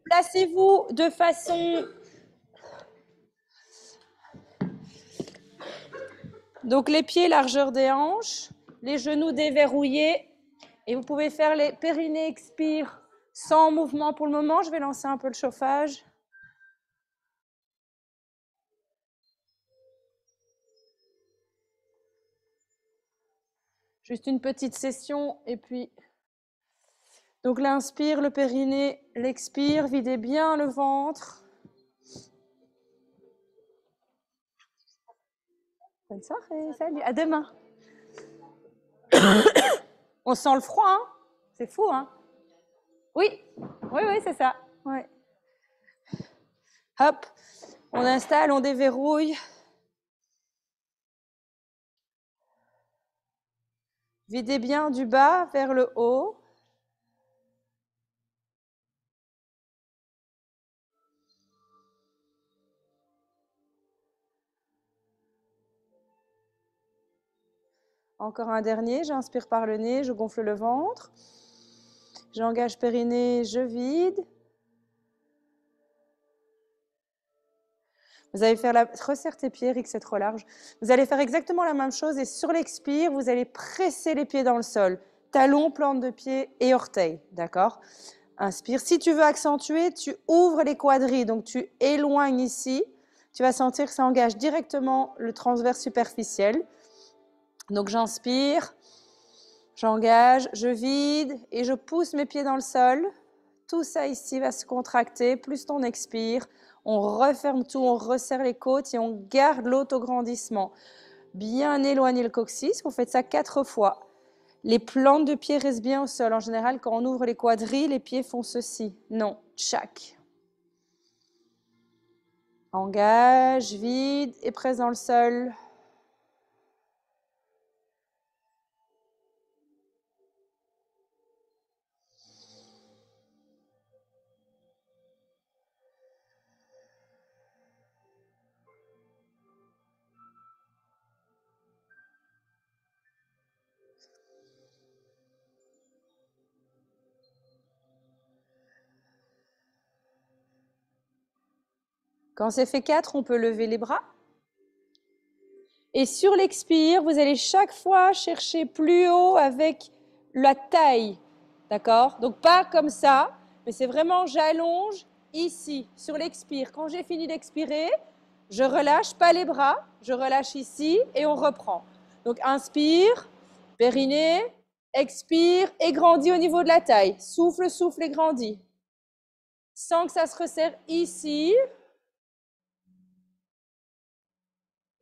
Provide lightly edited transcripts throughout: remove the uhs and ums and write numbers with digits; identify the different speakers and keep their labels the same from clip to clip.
Speaker 1: Placez-vous de façon... Donc les pieds largeur des hanches, les genoux déverrouillés. Et vous pouvez faire les périnées expire sans mouvement pour le moment. Je vais lancer un peu le chauffage. Juste une petite session et puis... Donc l'inspire, le périnée, l'expire, videz bien le ventre. Bonne soirée, salut, à demain. On sent le froid, hein? C'est fou, hein? Oui, oui, oui, c'est ça. Ouais. Hop, on installe, on déverrouille. Videz bien du bas vers le haut. Encore un dernier, j'inspire par le nez, je gonfle le ventre. J'engage périnée, je vide. Vous allez faire la... Resserre tes pieds, Rick, c'est trop large. Vous allez faire exactement la même chose et sur l'expire, vous allez presser les pieds dans le sol. Talons, plante de pied et orteils, d'accord? Inspire. Si tu veux accentuer, tu ouvres les quadris, donc tu éloignes ici. Tu vas sentir que ça engage directement le transverse superficiel. Donc j'inspire, j'engage, je vide et je pousse mes pieds dans le sol. Tout ça ici va se contracter, plus on expire. On referme tout, on resserre les côtes et on garde l'autograndissement. Bien éloigner le coccyx, vous faites ça 4 fois. Les plantes de pieds restent bien au sol. En général, quand on ouvre les quadrilles, les pieds font ceci. Non, tchac. Engage, vide et presse dans le sol. Quand c'est fait 4, on peut lever les bras. Et sur l'expire, vous allez chaque fois chercher plus haut avec la taille. D'accord? Donc pas comme ça, mais c'est vraiment j'allonge ici, sur l'expire. Quand j'ai fini d'expirer, je relâche pas les bras, je relâche ici et on reprend. Donc inspire, périnée, expire et grandis au niveau de la taille. Souffle, souffle et grandis. Sans que ça se resserre ici.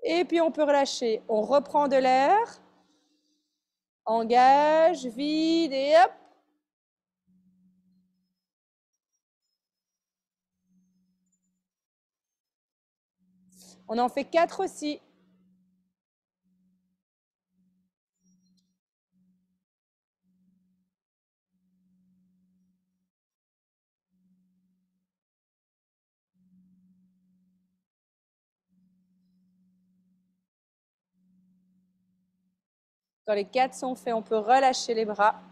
Speaker 1: Et puis on peut relâcher. On reprend de l'air. Engage, vide et hop. On en fait 4 aussi. Quand les 4 sont faits, on peut relâcher les bras.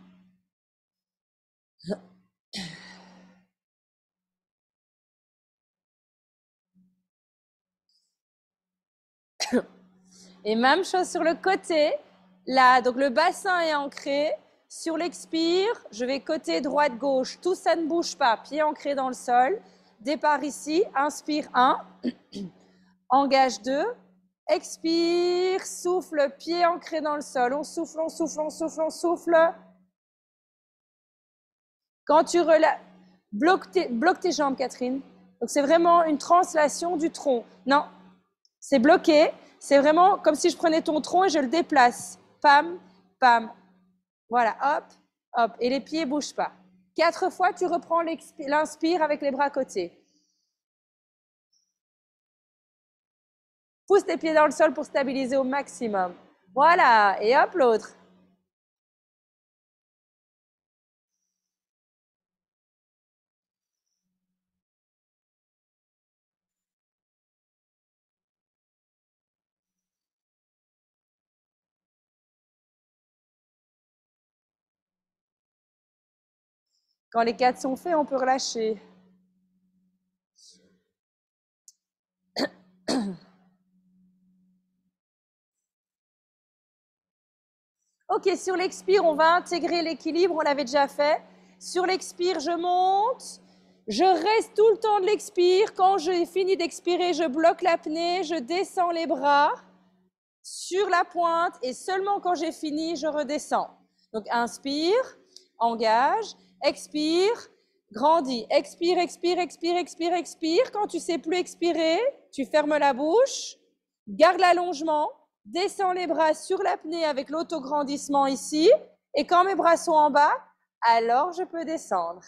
Speaker 1: Et même chose sur le côté. Là, donc le bassin est ancré. Sur l'expire, je vais côté droite-gauche. Tout ça ne bouge pas. Pied ancré dans le sol. Départ ici. Inspire 1. Engage 2. Expire. Souffle. Pied ancré dans le sol. On souffle, on souffle, on souffle, on souffle. Quand tu relâches, bloque tes jambes, Catherine. Donc c'est vraiment une translation du tronc. Non, c'est bloqué. C'est vraiment comme si je prenais ton tronc et je le déplace. Pam, pam. Voilà, hop, hop. Et les pieds ne bougent pas. 4 fois, tu reprends l'inspire avec les bras côtés. Pousse tes pieds dans le sol pour stabiliser au maximum. Voilà, et hop, l'autre. Quand les 4 sont faits, on peut relâcher. Ok, sur l'expire, on va intégrer l'équilibre, on l'avait déjà fait. Sur l'expire, je monte. Je reste tout le temps de l'expire. Quand j'ai fini d'expirer, je bloque l'apnée, je descends les bras sur la pointe et seulement quand j'ai fini, je redescends. Donc, inspire, engage, expire, grandis. Expire, expire, expire, expire, expire. Quand tu ne sais plus expirer, tu fermes la bouche, garde l'allongement, descends les bras sur l'apnée avec l'autograndissement ici. Et quand mes bras sont en bas, alors je peux descendre.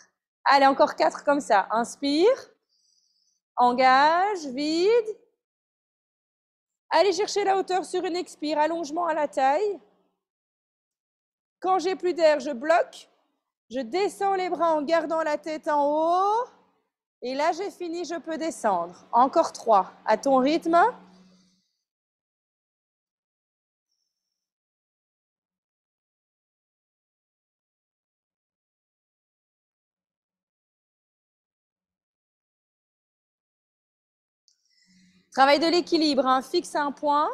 Speaker 1: Allez, encore 4 comme ça. Inspire, engage, vide. Allez chercher la hauteur sur une expire, allongement à la taille. Quand j'ai plus d'air, je bloque. Je descends les bras en gardant la tête en haut. Et là, j'ai fini, je peux descendre. Encore 3. À ton rythme. Travail de l'équilibre, hein. Fixe un point.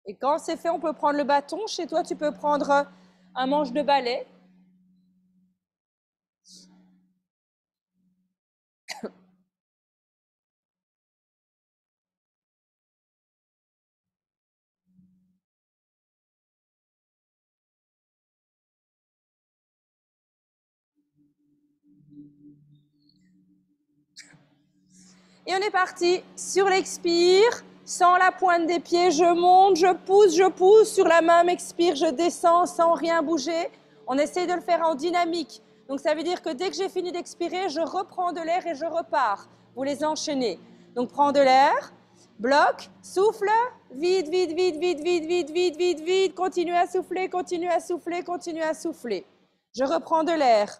Speaker 1: Et quand c'est fait, on peut prendre le bâton. Chez toi, tu peux prendre un manche de balai. Et on est parti. Sur l'expire, sans la pointe des pieds, je monte, je pousse. Sur la même expire, je descends sans rien bouger. On essaye de le faire en dynamique. Donc ça veut dire que dès que j'ai fini d'expirer, je reprends de l'air et je repars. Vous les enchaînez. Donc prends de l'air, bloque, souffle, vide, vide, vide, vide, vide, vide, vide, vide, vide. Continue à souffler, continue à souffler, continue à souffler. Je reprends de l'air.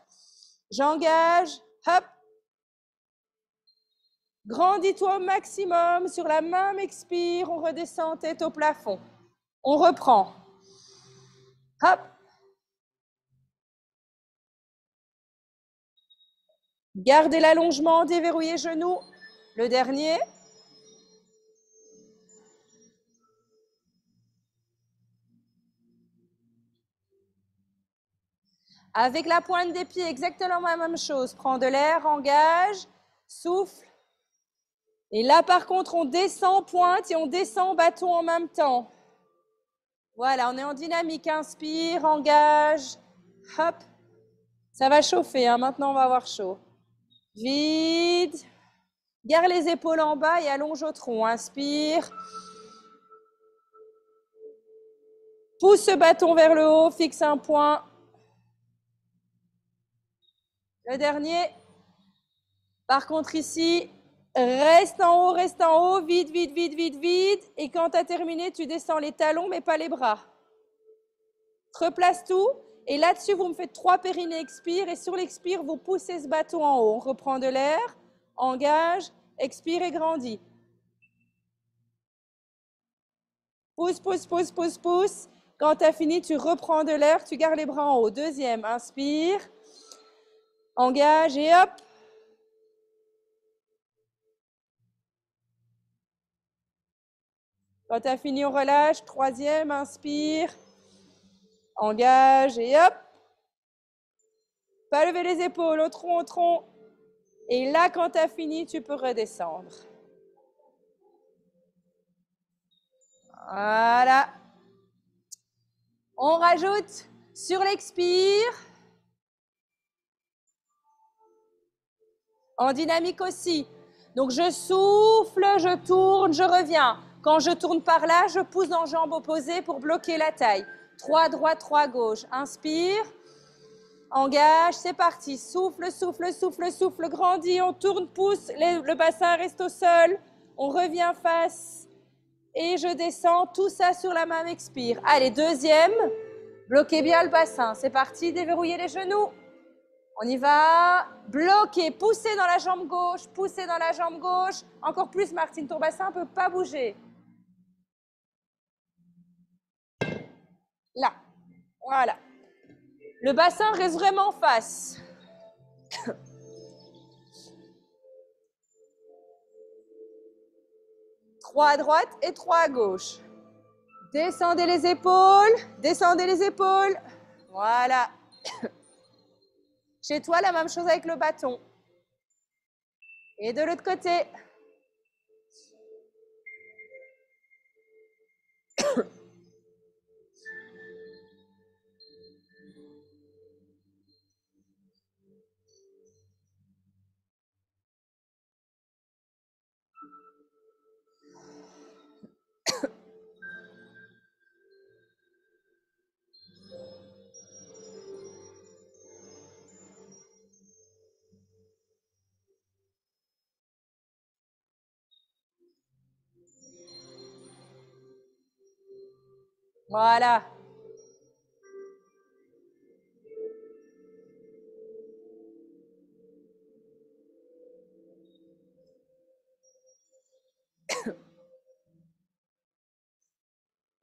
Speaker 1: J'engage, hop. Grandis-toi au maximum. Sur la même expire, on redescend tête au plafond. On reprend. Hop. Gardez l'allongement, déverrouillez genoux. Le dernier. Avec la pointe des pieds, exactement la même chose. Prends de l'air, engage, souffle. Et là, par contre, on descend pointe et on descend bâton en même temps. Voilà, on est en dynamique. Inspire, engage, hop. Ça va chauffer, hein. Maintenant, on va avoir chaud. Vide. Garde les épaules en bas et allonge au tronc. Inspire. Pousse ce bâton vers le haut, fixe un point. Le dernier. Par contre, ici, reste en haut, vide, vide, vide, vide, vide. Et quand tu as terminé, tu descends les talons, mais pas les bras. Replace tout. Et là-dessus, vous me faites 3 périnées expire. Et sur l'expire, vous poussez ce bâton en haut. On reprend de l'air, engage, expire et grandit. Pousse, pousse, pousse, pousse, pousse. Quand tu as fini, tu reprends de l'air, tu gardes les bras en haut. Deuxième, inspire, engage et hop. Quand tu as fini, on relâche. Troisième, inspire, engage et hop. Pas lever les épaules, au tronc, au tronc. Et là, quand tu as fini, tu peux redescendre. Voilà. On rajoute sur l'expire. En dynamique aussi. Donc, je souffle, je tourne, je reviens. Quand je tourne par là, je pousse en jambes opposées pour bloquer la taille. 3 droite, 3 gauche. Inspire. Engage, c'est parti. Souffle, souffle, souffle, souffle. Grandis, on tourne, pousse. Le bassin reste au sol. On revient face. Et je descends. Tout ça sur la même expire. Allez, deuxième. Bloquez bien le bassin. C'est parti, déverrouillez les genoux. On y va. Bloquez, poussez dans la jambe gauche, poussez dans la jambe gauche. Encore plus, Martine, ton bassin ne peut pas bouger. Là. Voilà. Le bassin reste vraiment en face. Trois à droite et trois à gauche. Descendez les épaules, descendez les épaules. Voilà. Chez toi, la même chose avec le bâton. Et de l'autre côté. Voilà.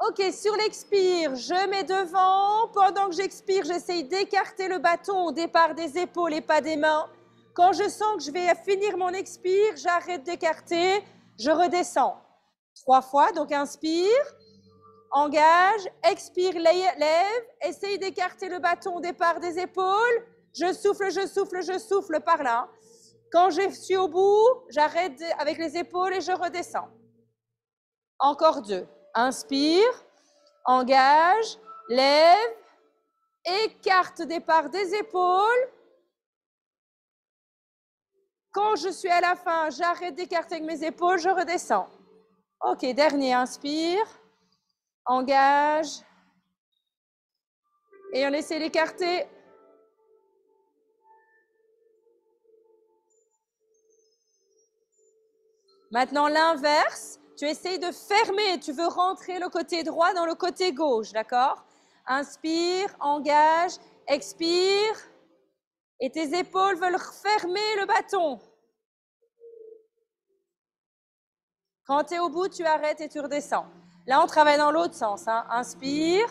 Speaker 1: Ok, sur l'expire, je mets devant. Pendant que j'expire, j'essaye d'écarter le bâton au départ des épaules et pas des mains. Quand je sens que je vais finir mon expire, j'arrête d'écarter, je redescends. 3 fois, donc inspire, engage, expire, lève, essaye d'écarter le bâton au départ des épaules. Je souffle, je souffle, je souffle par là. Quand je suis au bout, j'arrête avec les épaules et je redescends. Encore 2. Inspire, engage, lève, écarte départ des épaules. Quand je suis à la fin, j'arrête d'écarter avec mes épaules, je redescends. Ok, dernier, inspire, engage, et on essaie d'écarter. Maintenant, l'inverse, tu essayes de fermer, tu veux rentrer le côté droit dans le côté gauche, d'accord? Inspire, engage, expire, et tes épaules veulent fermer le bâton. Quand tu es au bout, tu arrêtes et tu redescends. Là, on travaille dans l'autre sens. Hein. Inspire.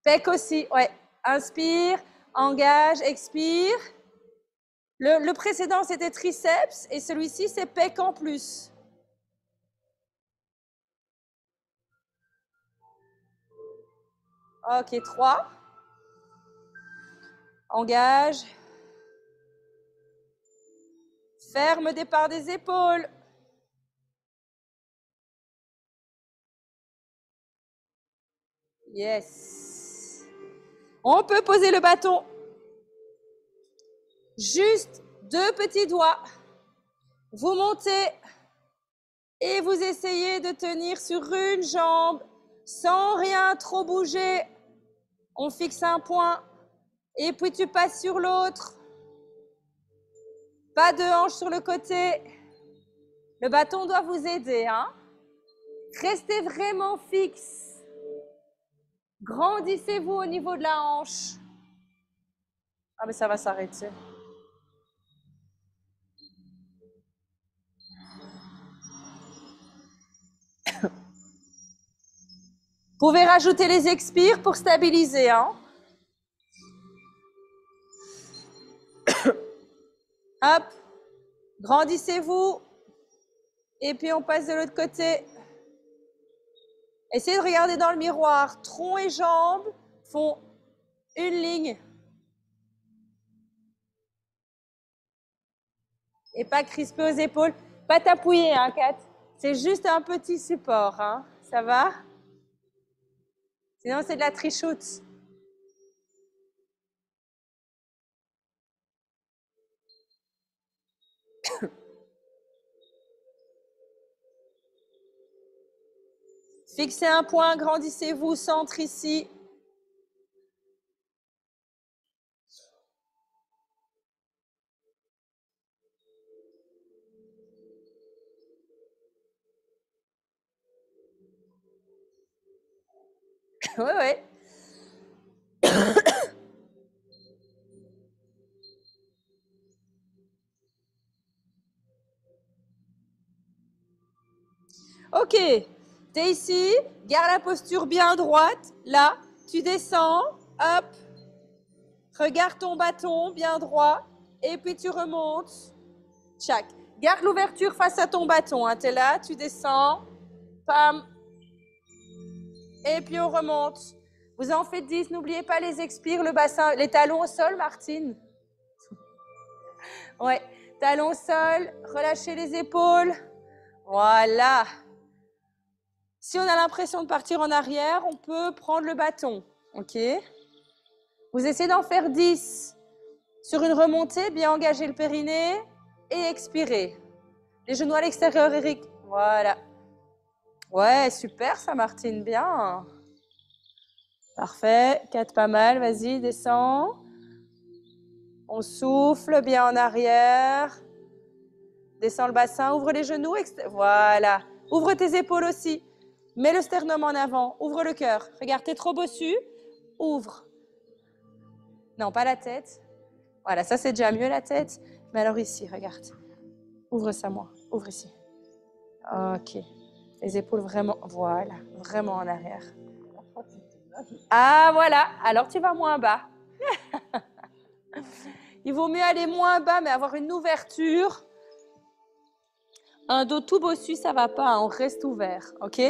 Speaker 1: Pec aussi. Ouais. Inspire. Engage. Expire. Le précédent, c'était triceps. Et celui-ci, c'est pec en plus. Ok, 3. Engage. Ferme départ des épaules. Yes. On peut poser le bâton. Juste 2 petits doigts. Vous montez et vous essayez de tenir sur une jambe sans rien trop bouger. On fixe un point et puis tu passes sur l'autre. Pas de hanche sur le côté. Le bâton doit vous aider. Hein. Restez vraiment fixe. Grandissez-vous au niveau de la hanche. Ah mais ça va s'arrêter. Vous pouvez rajouter les expires pour stabiliser. Hein. Hop. Grandissez-vous. Et puis on passe de l'autre côté. Essayez de regarder dans le miroir. Tronc et jambes font une ligne. Et pas crisper aux épaules. Pas t'appuyer, hein, Kat. C'est juste un petit support. Hein. Ça va? Sinon, c'est de la trichoute. Fixez un point, grandissez-vous, centre ici. Oui, oui. Ok, tu es ici, garde la posture bien droite. Là, tu descends, hop, regarde ton bâton bien droit, et puis tu remontes. Tchac. Garde l'ouverture face à ton bâton. Hein. Tu es là, tu descends, pam, et puis on remonte. Vous en faites 10, n'oubliez pas les expires, le bassin, les talons au sol, Martine. Ouais, talons au sol, relâchez les épaules. Voilà. Si on a l'impression de partir en arrière, on peut prendre le bâton. Ok. Vous essayez d'en faire 10. Sur une remontée, bien engager le périnée et expirer. Les genoux à l'extérieur, Eric. Voilà. Ouais, super ça, Martine, bien. Parfait. 4, pas mal. Vas-y, descends. On souffle bien en arrière. Descends le bassin, ouvre les genoux. Voilà. Ouvre tes épaules aussi. Mets le sternum en avant. Ouvre le cœur. Regarde, t'es trop bossu. Ouvre. Non, pas la tête. Voilà, ça c'est déjà mieux la tête. Mais alors ici, regarde. Ouvre ça, moi. Ouvre ici. Ok. Les épaules vraiment, voilà, vraiment en arrière. Ah, voilà. Alors tu vas moins bas. Il vaut mieux aller moins bas, mais avoir une ouverture. Un dos tout bossu, ça va pas. Hein, on reste ouvert. Ok.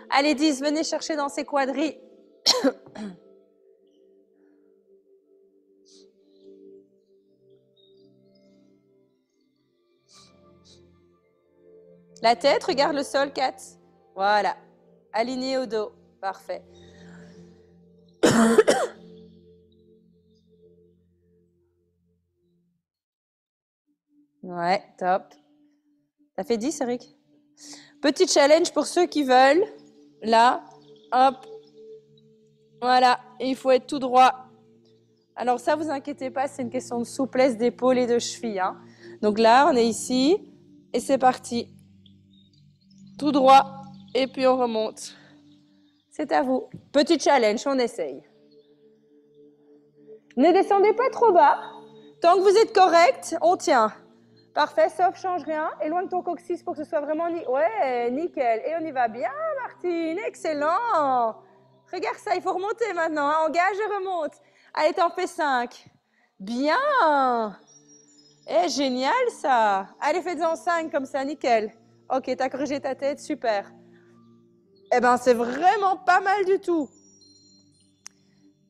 Speaker 1: Allez, 10, venez chercher dans ces quadrilles. La tête, regarde le sol, 4. Voilà. Aligné au dos. Parfait. Ouais, top. Ça fait 10, Eric? Petit challenge pour ceux qui veulent. Là, hop. Voilà. Et il faut être tout droit. Alors ça, vous inquiétez pas, c'est une question de souplesse d'épaule et de cheville. Hein. Donc là, on est ici. Et c'est parti. Tout droit. Et puis on remonte. C'est à vous. Petit challenge, on essaye. Ne descendez pas trop bas. Tant que vous êtes correct, on tient. Parfait, sauf change rien. Éloigne ton coccyx pour que ce soit vraiment... Ouais, nickel. Et on y va bien, Martine. Excellent. Regarde ça, il faut remonter maintenant. Hein. Engage et remonte. Allez, t'en fais 5. Bien. Eh, génial ça. Allez, faites-en 5 comme ça, nickel. Ok, t'as corrigé ta tête, super. Eh ben, c'est vraiment pas mal du tout.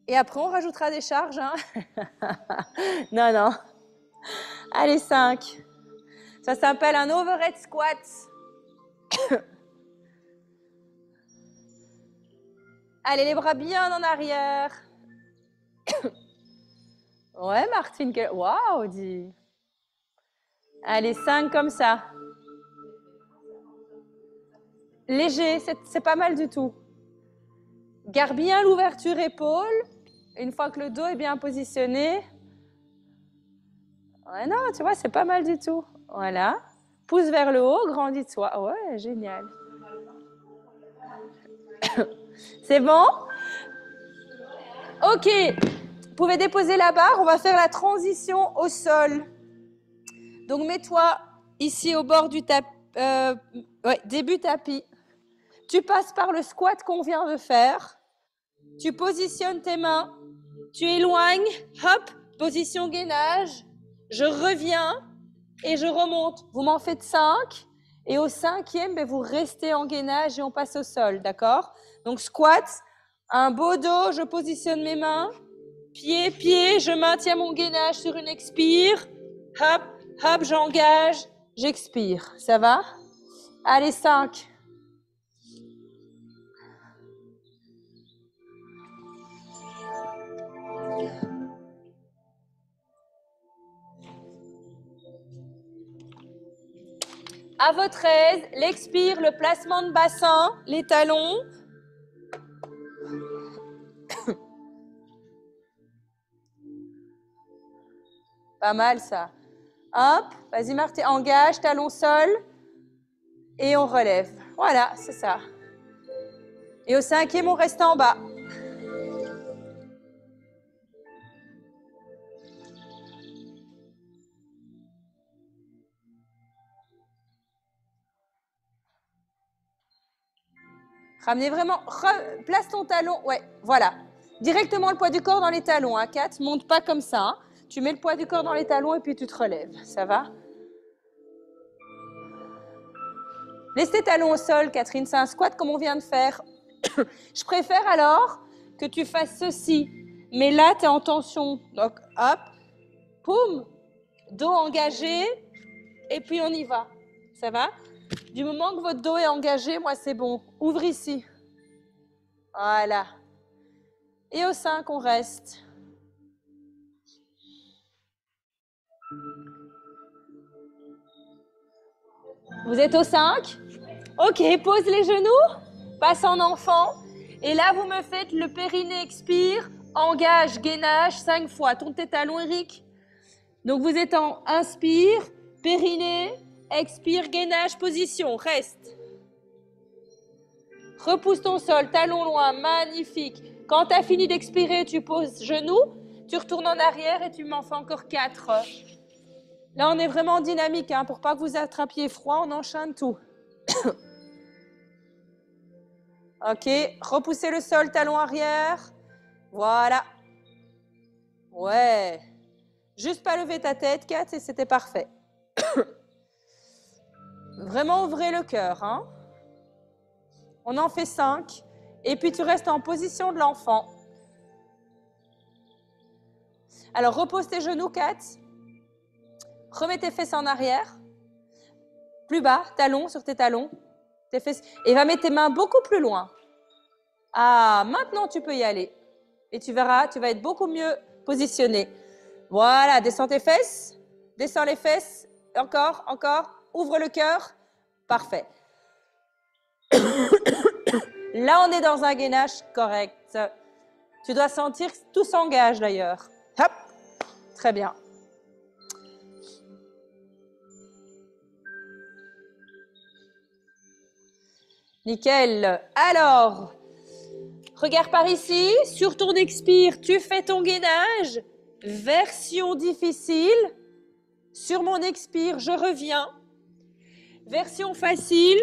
Speaker 1: Et après, on rajoutera des charges. Hein. Non, non. Allez, 5. Ça s'appelle un overhead squat. Allez, les bras bien en arrière. Ouais, Martine. Waouh, dis. Allez, 5 comme ça. Léger, c'est pas mal du tout. Garde bien l'ouverture épaule. Une fois que le dos est bien positionné. Ouais, non, tu vois, c'est pas mal du tout. Voilà. Pousse vers le haut, grandis de soi. Ouais, génial. C'est bon? Ok. Vous pouvez déposer la barre. On va faire la transition au sol. Donc, mets-toi ici au bord du tapis. Ouais, début tapis. Tu passes par le squat qu'on vient de faire. Tu positionnes tes mains. Tu éloignes. Hop, position gainage. Je reviens et je remonte. Vous m'en faites 5. Et au 5e, ben, vous restez en gainage et on passe au sol. D'accord? Donc, squat. Un beau dos. Je positionne mes mains. Pied, pied. Je maintiens mon gainage sur une expire. Hop, hop, j'engage. J'expire. Ça va? Allez, 5. À votre aise, l'expire, le placement de bassin, les talons. Pas mal ça. Hop, vas-y Marthe, engage, talon sol. Et on relève. Voilà, c'est ça. Et au 5e, on reste en bas. Ramenez vraiment, place ton talon, ouais, voilà. Directement le poids du corps dans les talons, hein, Kat, monte pas comme ça. Hein. Tu mets le poids du corps dans les talons et puis tu te relèves, ça va? Laisse tes talons au sol, Catherine, c'est un squat comme on vient de faire. Je préfère alors que tu fasses ceci, mais là, tu es en tension. Donc, hop, poum, dos engagé, et puis on y va. Ça va? Du moment que votre dos est engagé, moi, c'est bon. Ouvre ici. Voilà. Et au 5, on reste. Vous êtes au 5? Ok, pose les genoux, passe en enfant. Et là, vous me faites le périnée, expire, engage, gainage, 5 fois. Tourne tes talons, Eric. Donc, vous êtes en inspire, périnée, expire, gainage, position, reste. Repousse ton sol, talon loin, magnifique. Quand tu as fini d'expirer, tu poses genoux, tu retournes en arrière et tu m'en fais encore 4. Là, on est vraiment dynamique, hein, pour pas que vous attrapiez froid, on enchaîne tout. Ok, repoussez le sol, talon arrière. Voilà. Ouais. Juste pas lever ta tête, Kat, et c'était parfait. Vraiment, ouvrez le cœur. Hein. On en fait 5. Et puis, tu restes en position de l'enfant. Alors, repose tes genoux, Kat. Remets tes fesses en arrière. Plus bas, talons sur tes talons. Tes fesses. Et va mettre tes mains beaucoup plus loin. Ah, maintenant, tu peux y aller. Et tu verras, tu vas être beaucoup mieux positionné. Voilà, descends tes fesses. Descends les fesses. Encore, encore. Ouvre le cœur. Parfait. Là, on est dans un gainage correct. Tu dois sentir que tout s'engage d'ailleurs. Hop, très bien. Nickel. Alors, regarde par ici. Sur ton expire, tu fais ton gainage. Version difficile. Sur mon expire, je reviens. Version facile.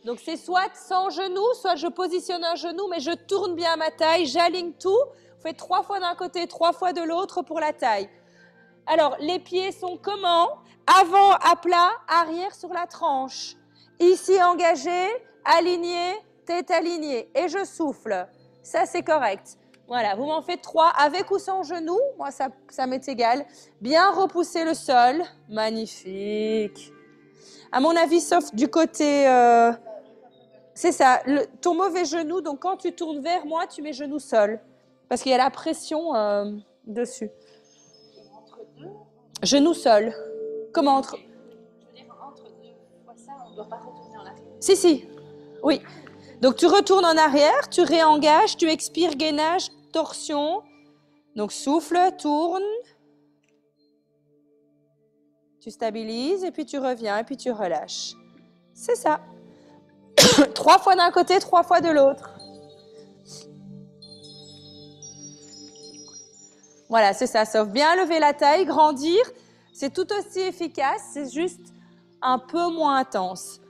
Speaker 1: Donc, c'est soit sans genou, soit je positionne un genou, mais je tourne bien ma taille, j'aligne tout. Vous faites 3 fois d'un côté, 3 fois de l'autre pour la taille. Alors, les pieds sont comment? Avant à plat, arrière sur la tranche. Ici, engagé, aligné, tête alignée. Et je souffle. Ça, c'est correct. Voilà, vous m'en faites 3 avec ou sans genou. Moi, ça m'est égal. Bien repousser le sol. Magnifique. À mon avis, sauf du côté... c'est ça, ton mauvais genou, donc quand tu tournes vers moi, tu mets genou sol. Parce qu'il y a la pression dessus. Entre deux? Genou sol. Comment entre? Je veux dire, entre deux fois ça, on ne doit pas retourner en arrière. Si, si. Oui. Donc tu retournes en arrière, tu réengages, tu expires, gainage, torsion. Donc souffle, tourne. Tu stabilises et puis tu reviens et puis tu relâches. C'est ça. 3 fois d'un côté, 3 fois de l'autre. Voilà, c'est ça. Sauf bien lever la taille, grandir. C'est tout aussi efficace, c'est juste un peu moins intense.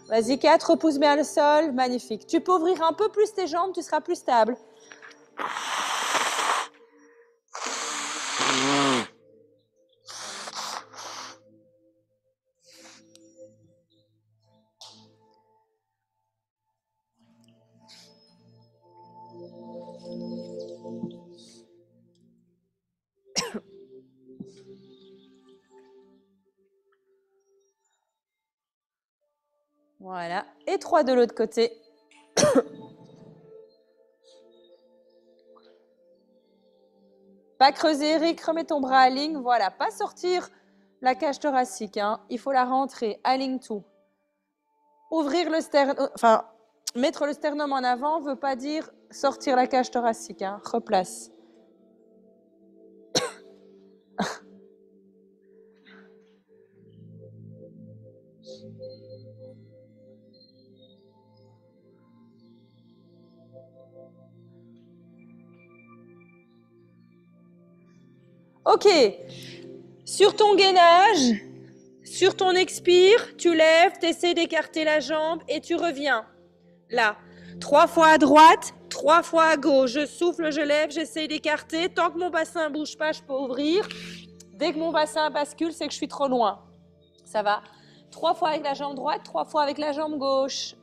Speaker 1: Vas-y, 4, repousse bien le sol. Magnifique. Tu peux ouvrir un peu plus tes jambes, tu seras plus stable. Voilà. Et 3 de l'autre côté. Pas creuser, Eric. Remets ton bras à ligne. Voilà. Pas sortir la cage thoracique. Hein. Il faut la rentrer. Aligne tout. Ouvrir le sternum. Enfin, mettre le sternum en avant ne veut pas dire sortir la cage thoracique. Hein. Replace. Ok. Sur ton gainage, Sur ton expire, tu lèves, tu essaies d'écarter la jambe et tu reviens. Là. 3 fois à droite, 3 fois à gauche. Je souffle, je lève, j'essaie d'écarter. Tant que mon bassin ne bouge pas, je peux ouvrir. Dès que mon bassin bascule, c'est que je suis trop loin. Ça va. 3 fois avec la jambe droite, 3 fois avec la jambe gauche.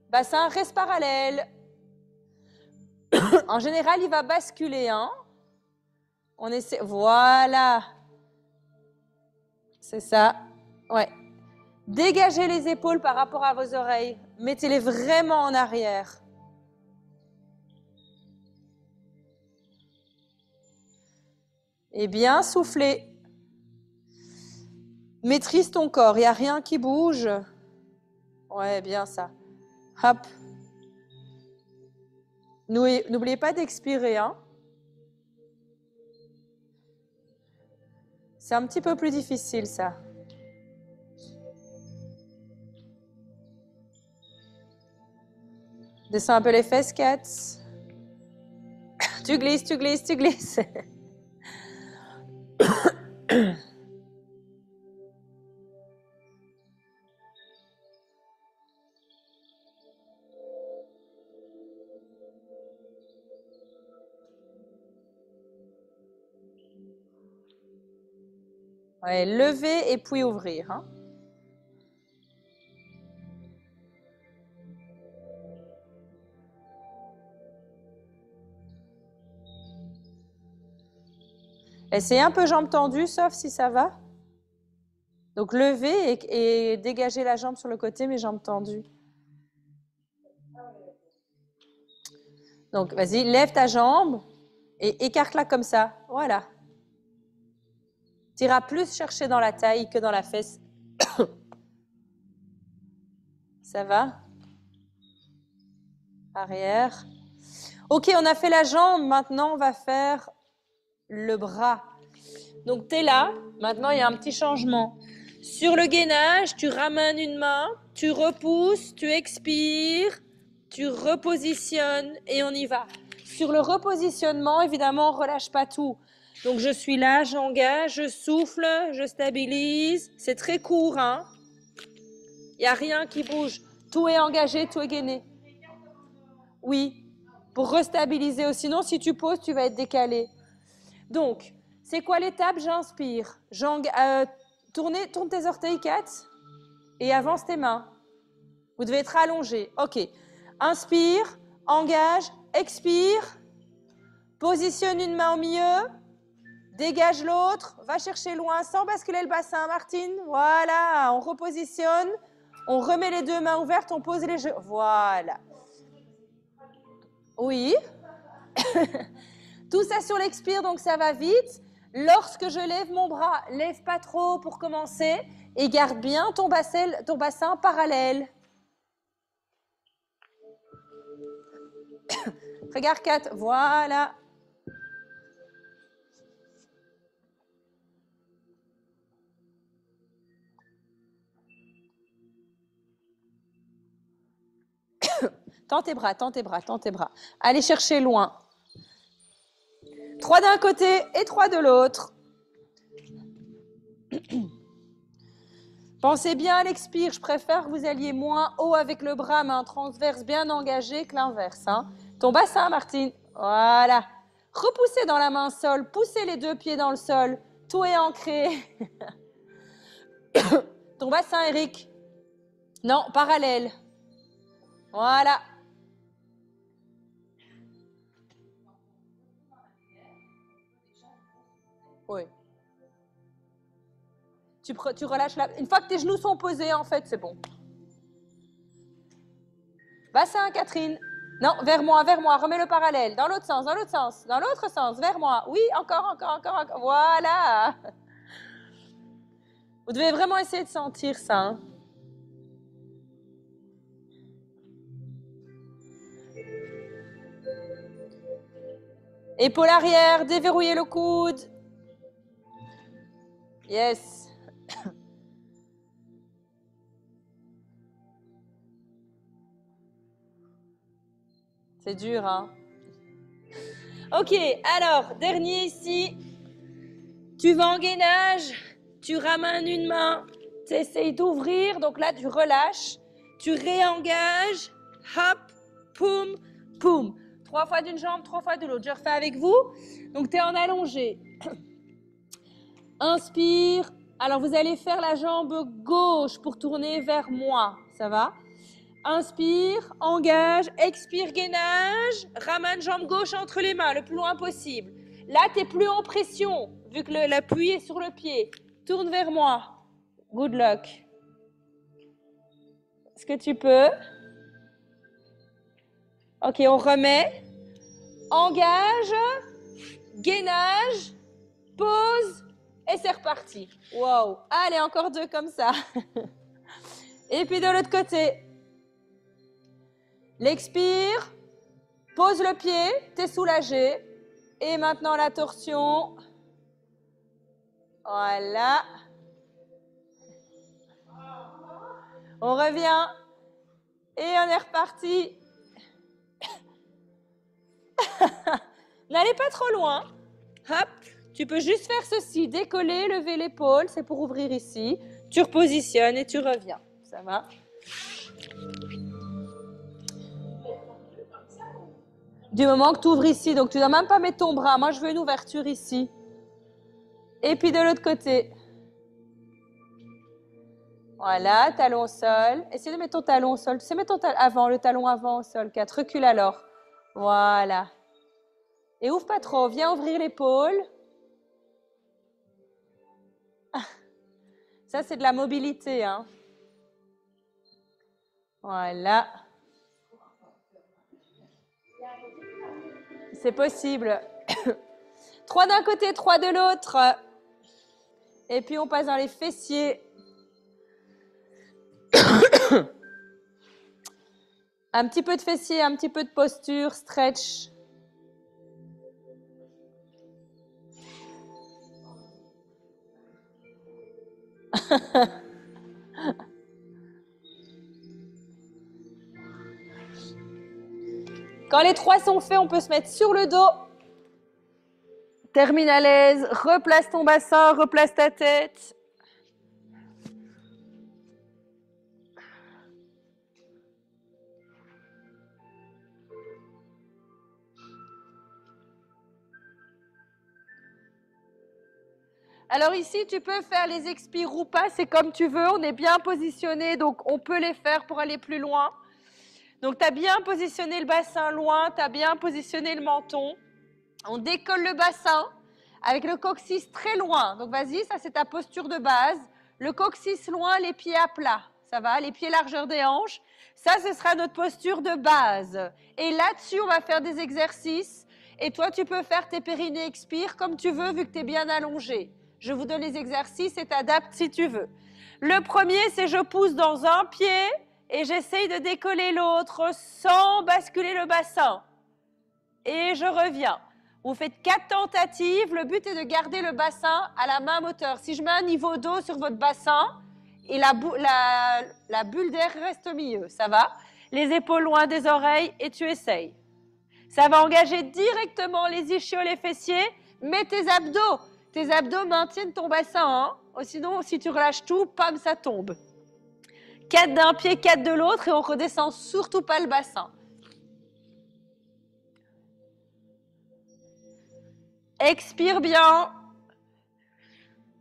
Speaker 1: Bassin reste parallèle. En général, il va basculer. Hein. On essaie. Voilà. C'est ça. Ouais. Dégagez les épaules par rapport à vos oreilles. Mettez-les vraiment en arrière. Et bien soufflez. Maîtrise ton corps. Il n'y a rien qui bouge. Ouais, bien ça. Hop. N'oubliez pas d'expirer. Hein. C'est un petit peu plus difficile, ça. Descends un peu les fesses, Kat. Tu glisses, tu glisses, tu glisses. Ouais, lever et puis ouvrir. Hein. Essayez un peu jambes tendues, sauf si ça va. Donc lever et dégager la jambe sur le côté, mais jambes tendues. Donc vas-y, lève ta jambe et écarte-la comme ça. Voilà. Tu iras plus chercher dans la taille que dans la fesse. Ça va? Arrière. Ok, on a fait la jambe. Maintenant, on va faire le bras. Donc, tu es là. Maintenant, il y a un petit changement. Sur le gainage, tu ramènes une main, tu repousses, tu expires, tu repositionnes et on y va. Sur le repositionnement, évidemment, on ne relâche pas tout. Donc, je suis là, j'engage, je souffle, je stabilise. C'est très court, hein? Il n'y a rien qui bouge. Tout est engagé, tout est gainé. Oui, pour restabiliser. Sinon, si tu poses, tu vas être décalé. Donc, c'est quoi l'étape? J'inspire. Tourne tes orteils, Kat, et avance tes mains. Vous devez être allongé. OK. Inspire, engage, expire. Positionne une main au milieu. Dégage l'autre. Va chercher loin sans basculer le bassin, Martine. Voilà, on repositionne. On remet les deux mains ouvertes, on pose les jeux. Voilà. Oui. Tout ça sur l'expire, donc ça va vite. Lorsque je lève mon bras, lève pas trop pour commencer et garde bien ton bassin parallèle. Regarde, Kat, voilà. Tends tes bras, tends tes bras, tends tes bras. Allez chercher loin. 3 d'un côté et 3 de l'autre. Pensez bien à l'expire. Je préfère que vous alliez moins haut avec le bras, main transverse bien engagée que l'inverse. Hein. Ton bassin, Martine. Voilà. Repoussez dans la main sol. Poussez les deux pieds dans le sol. Tout est ancré. Ton bassin, Eric. Non, parallèle. Voilà. Oui. Tu relâches la... Une fois que tes genoux sont posés, en fait, c'est bon. Bassin, Catherine. Non, vers moi, remets le parallèle. Dans l'autre sens, dans l'autre sens, dans l'autre sens, vers moi. Oui, encore. Voilà. Vous devez vraiment essayer de sentir ça. Hein. Épaule arrière, déverrouillez le coude. Yes. C'est dur, hein? Ok, alors, dernier ici. Tu vas en gainage, tu ramènes une main, tu essayes d'ouvrir, donc là tu relâches, tu réengages, hop, poum, poum. 3 fois d'une jambe, 3 fois de l'autre. Je refais avec vous. Donc tu es en allongé. Inspire. Alors vous allez faire la jambe gauche pour tourner vers moi. Ça va? Inspire, engage, expire, gainage, ramène jambe gauche entre les mains le plus loin possible. Là, tu n'es plus en pression, vu que l'appui est sur le pied. Tourne vers moi. Good luck. Est-ce que tu peux? Ok, on remet. Engage, gainage, pause, et c'est reparti. Wow. Allez, encore 2 comme ça. Et puis de l'autre côté. L'expire, pose le pied, t'es soulagé. Et maintenant la torsion. Voilà. On revient. Et on est reparti. N'allez pas trop loin. Hop. Tu peux juste faire ceci. Décoller, lever l'épaule. C'est pour ouvrir ici. Tu repositionnes et tu reviens. Ça va? Du moment que tu ouvres ici. Donc, tu ne dois même pas mettre ton bras. Moi, je veux une ouverture ici. Et puis, de l'autre côté. Voilà, talon au sol. Essaye de mettre ton talon au sol. Tu sais mettre ton talon avant, le talon avant au sol. 4. Recule alors. Voilà. Et ouvre pas trop. Viens ouvrir l'épaule. Ça, c'est de la mobilité. Hein. Voilà. C'est possible. 3 d'un côté, 3 de l'autre. Et puis, on passe dans les fessiers. Un petit peu de fessier, un petit peu de posture, stretch. Quand les 3 sont faits, on peut se mettre sur le dos. Termine à l'aise, replace ton bassin, replace ta tête. Alors ici, tu peux faire les expires ou pas, c'est comme tu veux. On est bien positionné, donc on peut les faire pour aller plus loin. Donc, tu as bien positionné le bassin loin, tu as bien positionné le menton. On décolle le bassin avec le coccyx très loin. Donc, vas-y, ça c'est ta posture de base. Le coccyx loin, les pieds à plat. Ça va? Les pieds largeur des hanches. Ça, ce sera notre posture de base. Et là-dessus, on va faire des exercices. Et toi, tu peux faire tes périnées expires comme tu veux, vu que tu es bien allongé. Je vous donne les exercices et t'adaptes si tu veux. Le premier, c'est je pousse dans un pied et j'essaye de décoller l'autre sans basculer le bassin. Et je reviens. Vous faites 4 tentatives. Le but est de garder le bassin à la même hauteur. Si je mets un niveau d'eau sur votre bassin, et la bulle d'air reste au milieu, ça va? Les épaules loin des oreilles et tu essayes. Ça va engager directement les ischios, les fessiers, mais tes abdos. Tes abdos maintiennent ton bassin. Hein? Sinon, si tu relâches tout, pam, ça tombe. 4 d'un pied, 4 de l'autre et on redescend surtout pas le bassin. Expire bien.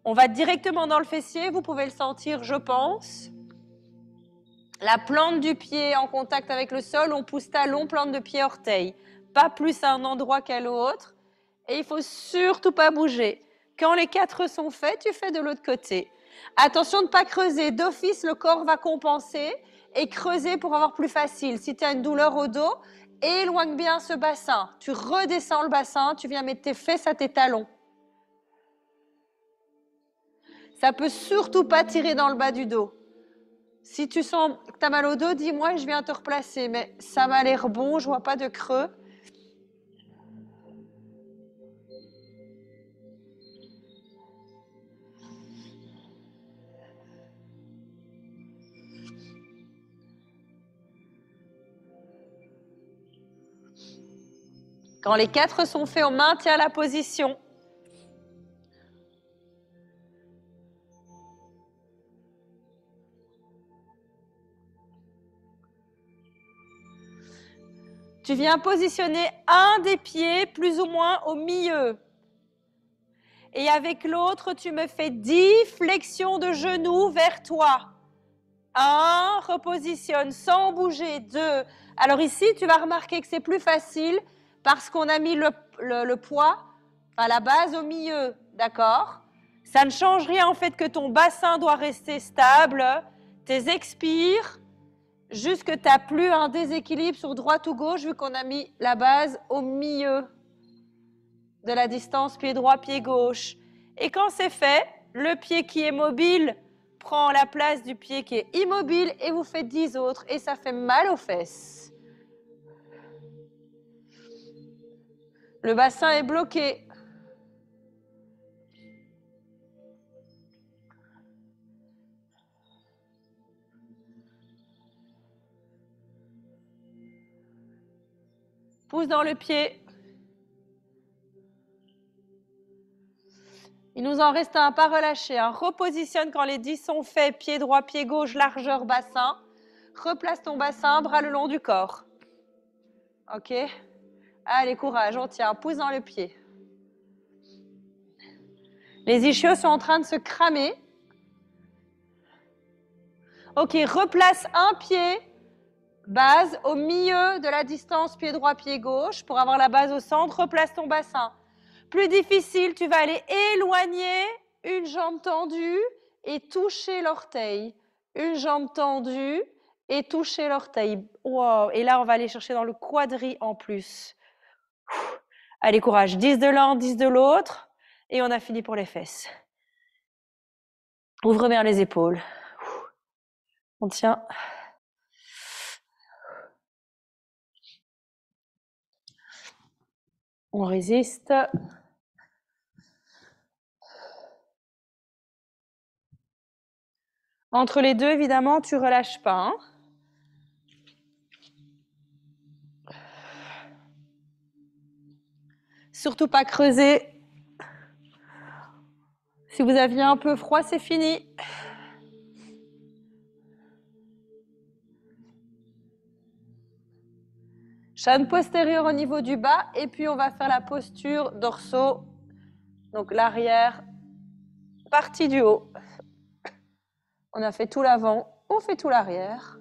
Speaker 1: On va directement dans le fessier, vous pouvez le sentir, je pense. La plante du pied en contact avec le sol, on pousse talon, plante de pied, orteil. Pas plus à un endroit qu'à l'autre. Et il ne faut surtout pas bouger. Quand les 4 sont faits, tu fais de l'autre côté. Attention de ne pas creuser. D'office, le corps va compenser et creuser pour avoir plus facile. Si tu as une douleur au dos, éloigne bien ce bassin. Tu redescends le bassin, tu viens mettre tes fesses à tes talons. Ça peut surtout pas tirer dans le bas du dos. Si tu sens que tu as mal au dos, dis-moi et je viens te replacer. Mais ça m'a l'air bon, je vois pas de creux. Quand les 4 sont faits, on maintient la position. Tu viens positionner un des pieds plus ou moins au milieu. Et avec l'autre, tu me fais 10 flexions de genoux vers toi. 1, repositionne sans bouger. 2. Alors ici, tu vas remarquer que c'est plus facile parce qu'on a mis le poids, enfin la base au milieu, d'accord? Ça ne change rien en fait que ton bassin doit rester stable. Tes expires, juste que tu n'as plus un déséquilibre sur droite ou gauche vu qu'on a mis la base au milieu de la distance pied droit, pied gauche. Et quand c'est fait, le pied qui est mobile prend la place du pied qui est immobile et vous faites 10 autres et ça fait mal aux fesses. Le bassin est bloqué. Pouce dans le pied. Il nous en reste un, pas relâché. Repositionne quand les 10 sont faits, pied droit, pied gauche, largeur bassin. Replace ton bassin, bras le long du corps. Ok? Allez, courage, on tient. Pouce dans le pied. Les ischios sont en train de se cramer. Ok, replace un pied, base au milieu de la distance pied droit, pied gauche. Pour avoir la base au centre, replace ton bassin. Plus difficile, tu vas aller éloigner une jambe tendue et toucher l'orteil. Une jambe tendue et toucher l'orteil. Wow. Et là, on va aller chercher dans le quadri en plus. Allez, courage. 10 de l'un, 10 de l'autre. Et on a fini pour les fesses. Ouvre bien les épaules. On tient. On résiste. Entre les deux, évidemment, tu ne relâches pas. Hein. Surtout pas creuser. Si vous aviez un peu froid, c'est fini. Chaîne postérieure au niveau du bas. Et puis, on va faire la posture dorsaux. Donc, l'arrière, partie du haut. On a fait tout l'avant. On fait tout l'arrière.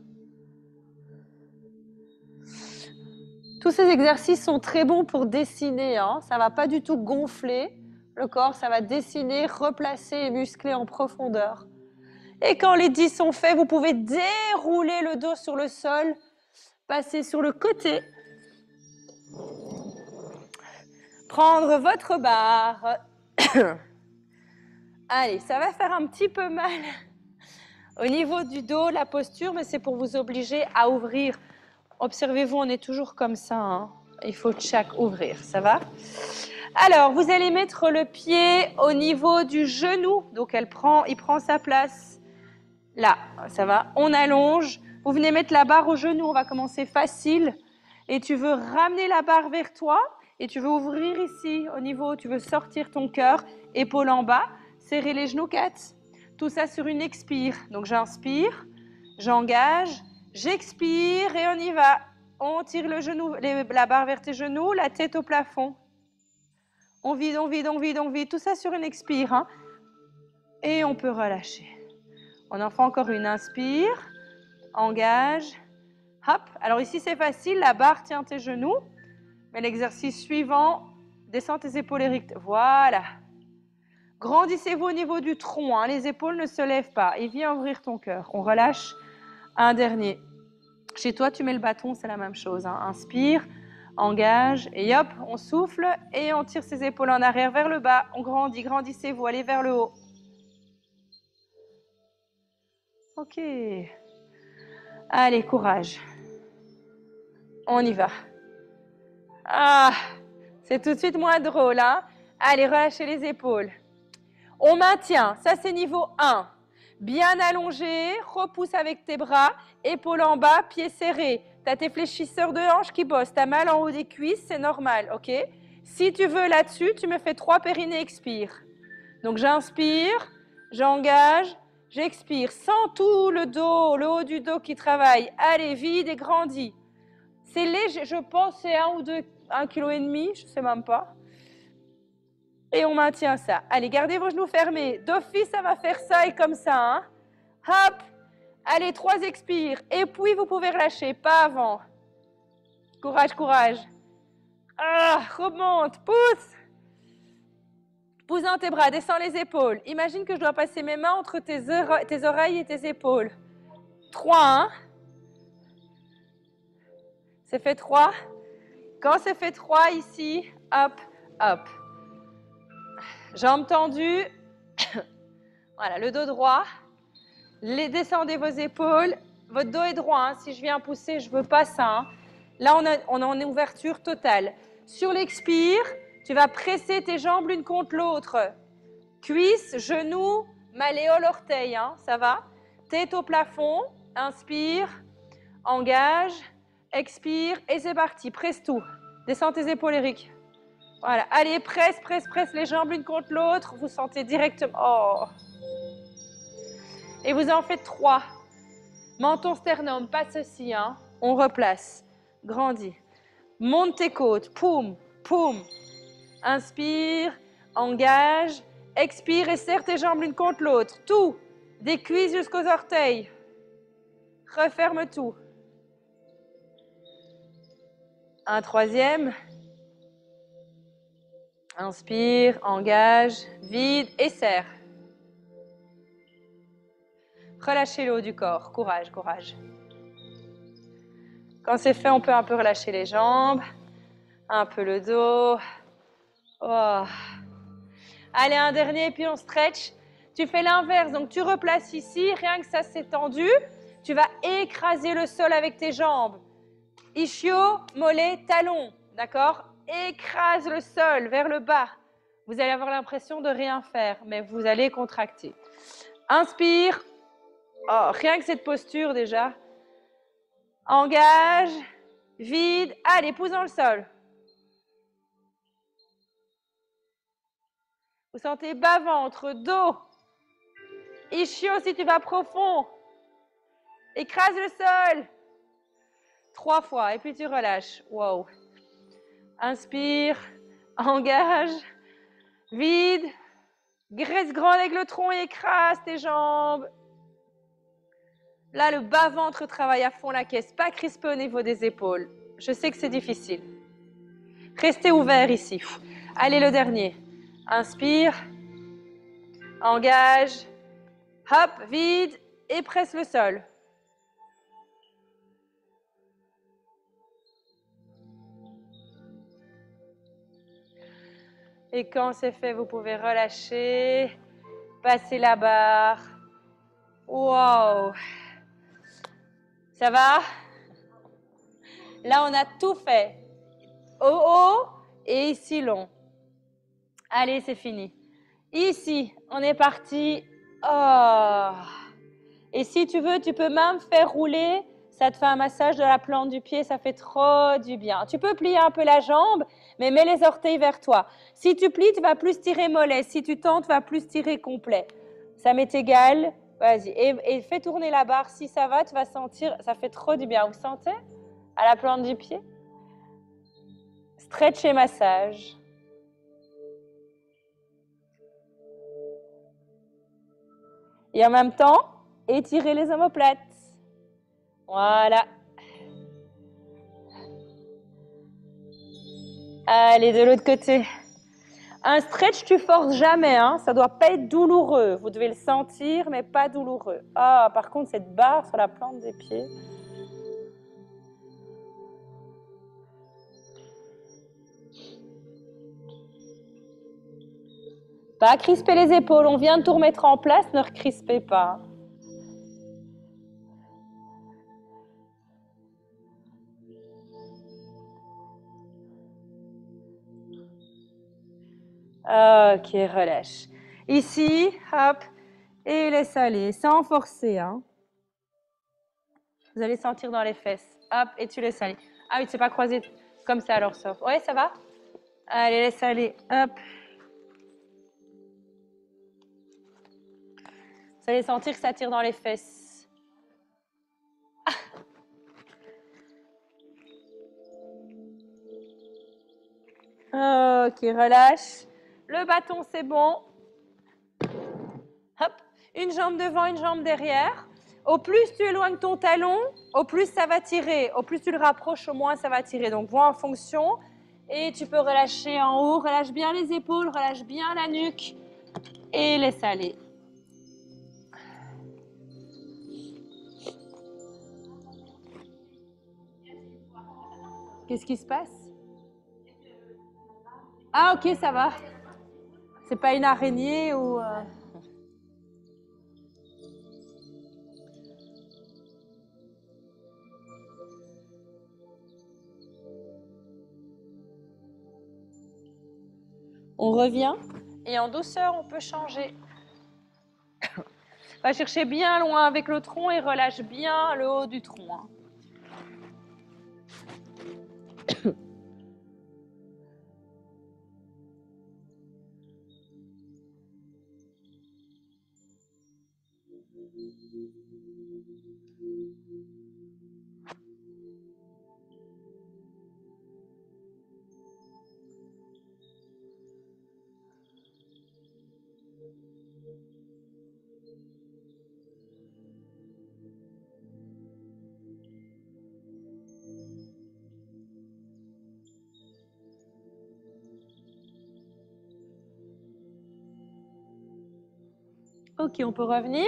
Speaker 1: Tous ces exercices sont très bons pour dessiner. Hein. Ça ne va pas du tout gonfler le corps. Ça va dessiner, replacer et muscler en profondeur. Et quand les 10 sont faits, vous pouvez dérouler le dos sur le sol, passer sur le côté, prendre votre barre. Allez, ça va faire un petit peu mal au niveau du dos, la posture, mais c'est pour vous obliger à ouvrir. Observez-vous, on est toujours comme ça. Hein. Il faut chaque ouvrir, ça va? Alors, vous allez mettre le pied au niveau du genou. Donc, il prend sa place. Là, ça va. On allonge. Vous venez mettre la barre au genou. On va commencer facile. Et tu veux ramener la barre vers toi. Et tu veux ouvrir ici au niveau. Tu veux sortir ton cœur. Épaule en bas. Serrer les genoux 4. Tout ça sur une expire. Donc, j'inspire. J'engage. J'expire. Et on y va. On tire le genou, la barre vers tes genoux. La tête au plafond. On vide, on vide, on vide, on vide. Tout ça sur une expire. Hein. Et on peut relâcher. On en fait encore une. Inspire, engage, hop. Alors ici, c'est facile. La barre tient tes genoux. Mais l'exercice suivant, descends tes épaules érectes. Voilà. Grandissez-vous au niveau du tronc. Hein. Les épaules ne se lèvent pas. Et viens ouvrir ton cœur. On relâche. Un dernier. Chez toi, tu mets le bâton, c'est la même chose. Hein. Inspire, engage, et hop, on souffle. Et on tire ses épaules en arrière vers le bas. On grandit, grandissez-vous, allez vers le haut. Ok. Allez, courage. On y va. Ah, c'est tout de suite moins drôle, hein? Allez, relâchez les épaules. On maintient. Ça, c'est niveau 1. Bien allongé, repousse avec tes bras, épaules en bas, pieds serrés. Tu as tes fléchisseurs de hanches qui bossent. Tu as mal en haut des cuisses, c'est normal, ok? Si tu veux là-dessus, tu me fais 3 périnées, expire. Donc, j'inspire, j'engage, j'expire. Sens tout le dos, le haut du dos qui travaille. Allez, vide et grandis. C'est léger, je pense c'est 1,5 kg, je ne sais même pas. Et on maintient ça. Allez, gardez vos genoux fermés. D'office, ça va faire ça et comme ça. Hein. Hop. Allez, 3 expires. Et puis, vous pouvez relâcher, pas avant. Courage, courage. Ah, remonte, pousse. Pousse dans tes bras, descends les épaules. Imagine que je dois passer mes mains entre tes oreilles et tes épaules. 3, hein. C'est fait 3. Quand c'est fait 3 ici, hop, hop. Jambes tendues. Voilà, le dos droit. Descendez vos épaules. Votre dos est droit. Hein. Si je viens pousser, je ne veux pas ça. Hein. Là, on est en ouverture totale. Sur l'expire, tu vas presser tes jambes l'une contre l'autre. Cuisses, genoux, malléole, orteil. Hein. Ça va? Tête au plafond. Inspire. Engage. Expire. Et c'est parti. Presse tout. Descends tes épaules, Eric. Voilà. Allez, presse, presse, presse les jambes l'une contre l'autre. Vous sentez directement. Oh. Et vous en faites 3. Menton, sternum, pas ceci. Hein. On replace. Grandis. Monte tes côtes. Poum, poum. Inspire. Engage. Expire et serre tes jambes l'une contre l'autre. Tout. Des cuisses jusqu'aux orteils. Referme tout. Un troisième. Inspire, engage, vide et serre. Relâchez le haut du corps. Courage, courage. Quand c'est fait, on peut un peu relâcher les jambes, un peu le dos. Oh. Allez, un dernier, puis on stretch. Tu fais l'inverse, donc tu replaces ici, rien que ça s'est tendu. Tu vas écraser le sol avec tes jambes. Ischio, mollet, talon, d'accord? Écrase le sol vers le bas. Vous allez avoir l'impression de rien faire, mais vous allez contracter. Inspire. Oh, rien que cette posture déjà. Engage. Vide. Allez, pousse dans le sol. Vous sentez bas-ventre, dos. Ischio si tu vas profond. Écrase le sol. 3 fois et puis tu relâches. Wow. Inspire. Engage. Vide. Graisse grande avec le tronc et écrase tes jambes. Là, le bas-ventre travaille à fond la caisse. Pas crispé au niveau des épaules. Je sais que c'est difficile. Restez ouvert ici. Allez, le dernier. Inspire. Engage. Hop, vide. Et presse le sol. Et quand c'est fait, vous pouvez relâcher. Passer la barre. Wow. Ça va? Là, on a tout fait. Au haut et ici long. Allez, c'est fini. Ici, on est parti. Oh. Et si tu veux, tu peux même faire rouler. Ça te fait un massage de la plante du pied, ça fait trop du bien. Tu peux plier un peu la jambe, mais mets les orteils vers toi. Si tu plies, tu vas plus tirer mollet. Si tu tends, tu vas plus tirer complet. Ça m'est égal. Vas-y. Et fais tourner la barre. Si ça va, tu vas sentir, ça fait trop du bien. Vous sentez à la plante du pied? Stretch et massage. Et en même temps, étirez les omoplates. Voilà. Allez, de l'autre côté. Un stretch, tu forces jamais. Hein. Ça ne doit pas être douloureux. Vous devez le sentir, mais pas douloureux. Ah, par contre, cette barre sur la plante des pieds. Pas crisper les épaules. On vient de tout remettre en place. Ne recrispez pas. Ok, relâche. Ici, hop, et laisse aller, sans forcer. Hein. Vous allez sentir dans les fesses. Hop, et tu laisses aller. Ah oui, tu ne sais pas croiser comme ça alors, sauf. Ouais, ça va? Allez, laisse aller. Hop. Vous allez sentir que ça tire dans les fesses. Ok, relâche. Le bâton, c'est bon. Hop. Une jambe devant, une jambe derrière. Au plus tu éloignes ton talon, au plus ça va tirer. Au plus tu le rapproches, au moins ça va tirer. Donc, vois en fonction. Et tu peux relâcher en haut. Relâche bien les épaules, relâche bien la nuque. Et laisse aller. Qu'est-ce qui se passe? Ah, ok, ça va. C'est pas une araignée ou... On revient et en douceur, on peut changer. Va chercher bien loin avec le tronc et relâche bien le haut du tronc. Hein. Ok, on peut revenir.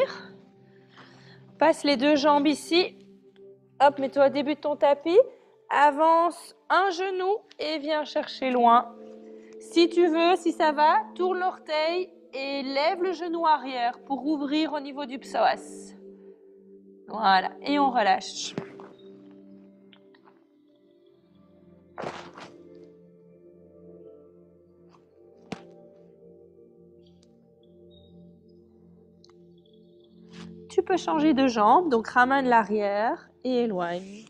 Speaker 1: Passe les deux jambes ici. Hop, mets-toi au début de ton tapis. Avance un genou et viens chercher loin. Si tu veux, si ça va, tourne l'orteil et lève le genou arrière pour ouvrir au niveau du psoas. Voilà, et on relâche. Tu peux changer de jambe, donc ramène l'arrière et éloigne.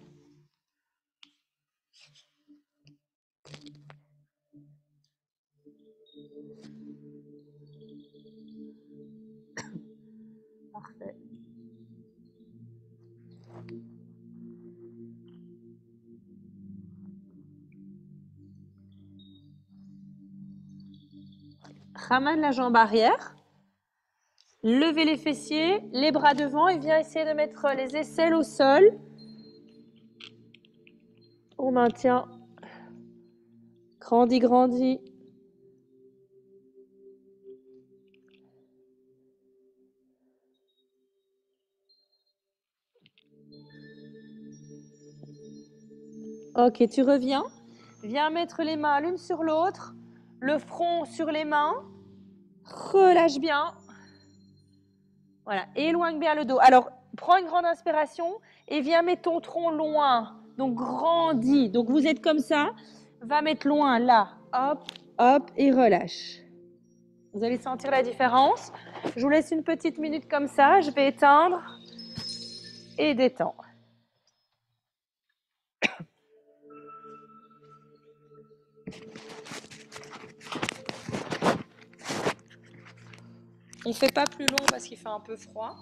Speaker 1: Parfait. Ramène la jambe arrière. Levez les fessiers, les bras devant et viens essayer de mettre les aisselles au sol. On maintient. Grandis, grandis. Ok, tu reviens. Viens mettre les mains l'une sur l'autre, le front sur les mains. Relâche bien. Voilà, éloigne bien le dos. Alors, prends une grande inspiration et viens mettre ton tronc loin. Donc, grandis. Donc, vous êtes comme ça. Va mettre loin, là. Hop, hop, et relâche. Vous allez sentir la différence. Je vous laisse une petite minute comme ça. Je vais éteindre et détendre. On ne fait pas plus long parce qu'il fait un peu froid.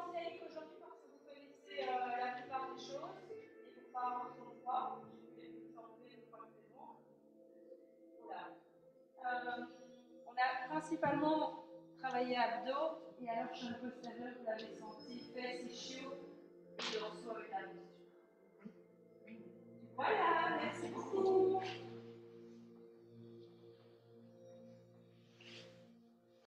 Speaker 1: commencer Yannick aujourd'hui parce que vous connaissez la plupart des choses et pour pas avoir trop froid. Je vais vous enlever, je crois que c'est bon. Voilà. On a principalement travaillé abdos et alors je ne peux savoir, vous l'avez senti, fesses, ischios,